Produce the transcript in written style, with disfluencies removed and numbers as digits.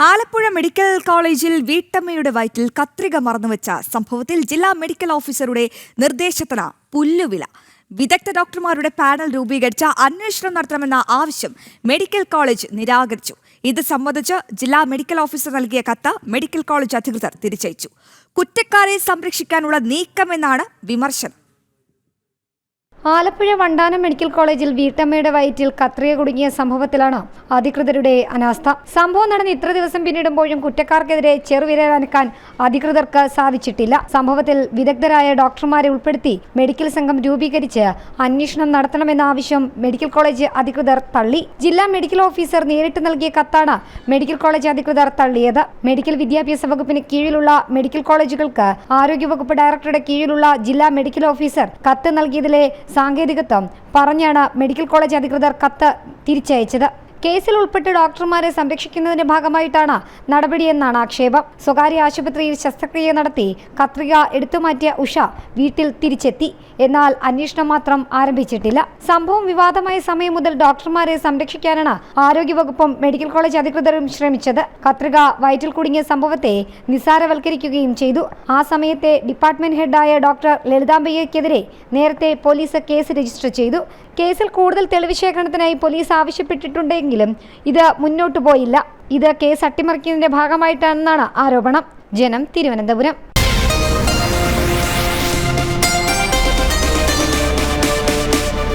Alappuzha medical കോളേജിൽ വീട്ടമ്മയുടെ വയറ്റിൽ കത്രിക മറന്നുവെച്ച സംഭവത്തിൽ ജില്ലാ മെഡിക്കൽ ഓഫീസറുടെ നിർദ്ദേശത്തിന് പുല്ലുവില. വിദഗ്ധ ഡോക്ടർമാരുടെ പാനൽ രൂപീകരിച്ച അന്വേഷണം നടത്തണമെന്ന ആവശ്യം മെഡിക്കൽ കോളേജ് നിരാകരിച്ചു. ഇത് സംബന്ധിച്ച് ജില്ലാ മെഡിക്കൽ ഓഫീസർ നൽകിയ കത്ത് മെഡിക്കൽ കോളേജ് അധികൃതർ തിരിച്ചയച്ചു. കുറ്റക്കാരെ സംരക്ഷിക്കാനുള്ള നീക്കമെന്നാണ് വിമർശനം. ആലപ്പുഴ വണ്ടാനം മെഡിക്കൽ കോളേജിൽ വീട്ടമ്മയുടെ വയറ്റിൽ കത്രിക കുടുങ്ങിയ സംഭവത്തിലാണ് അധികൃതരുടെ അനാസ്ഥ. സംഭവം നടന്ന് ഇത്ര ദിവസം പിന്നിടുമ്പോഴും കുറ്റക്കാർക്കെതിരെ ചെറുവിരലനക്കാൻ അധികൃതർക്ക് സാധിച്ചിട്ടില്ല. സംഭവത്തിൽ വിദഗ്ധരായ ഡോക്ടർമാരെ ഉൾപ്പെടുത്തി മെഡിക്കൽ സംഘം രൂപീകരിച്ച് അന്വേഷണം നടത്തണമെന്ന ആവശ്യം മെഡിക്കൽ കോളേജ് അധികൃതർ തള്ളി. ജില്ലാ മെഡിക്കൽ ഓഫീസർ നേരിട്ട് നൽകിയ കത്താണ് മെഡിക്കൽ കോളേജ് അധികൃതർ തള്ളിയത്. മെഡിക്കൽ വിദ്യാഭ്യാസ വകുപ്പിന് കീഴിലുള്ള മെഡിക്കൽ കോളേജുകൾക്ക് ആരോഗ്യവകുപ്പ് ഡയറക്ടറുടെ കീഴിലുള്ള ജില്ലാ മെഡിക്കൽ ഓഫീസർ കത്ത് നൽകിയതിലെ സാങ്കേതികത്വം പറഞ്ഞാണ് മെഡിക്കൽ കോളേജ് അധികൃതർ കത്ത് തിരിച്ചയച്ചത്. കേസിൽ ഉൾപ്പെട്ട് ഡോക്ടർമാരെ സംരക്ഷിക്കുന്നതിന്റെ ഭാഗമായിട്ടാണ് നടപടിയെന്നാണ് ആക്ഷേപം. സ്വകാര്യ ആശുപത്രിയിൽ ശസ്ത്രക്രിയ നടത്തി കത്രിക എടുത്തുമാറ്റിയ ഉഷ വീട്ടിൽ തിരിച്ചെത്തി. എന്നാൽ അന്വേഷണം മാത്രം ആരംഭിച്ചിട്ടില്ല. സംഭവം വിവാദമായ സമയം മുതൽ ഡോക്ടർമാരെ സംരക്ഷിക്കാനാണ് ആരോഗ്യവകുപ്പും മെഡിക്കൽ കോളേജ് അധികൃതരും ശ്രമിച്ചത്. കത്രിക വയറ്റിൽ കുടുങ്ങിയ സംഭവത്തെ നിസ്സാരവൽക്കരിക്കുകയും ചെയ്തു. ആ സമയത്തെ ഡിപ്പാർട്ട്മെന്റ് ഹെഡായ ഡോക്ടർ ലളിതാംബയ്യക്കെതിരെ നേരത്തെ പോലീസ് കേസ് രജിസ്റ്റർ ചെയ്തു. കേസിൽ കൂടുതൽ തെളിവ് ശേഖരണത്തിനായി പോലീസ് ആവശ്യപ്പെട്ടിട്ടുണ്ടെങ്കിലും ഇത് മുന്നോട്ടു പോയില്ല. ഇത് കേസ് അട്ടിമറിക്കുന്നതിന്റെ ഭാഗമായിട്ടാണെന്നാണ് ആരോപണം. ജനം, തിരുവനന്തപുരം.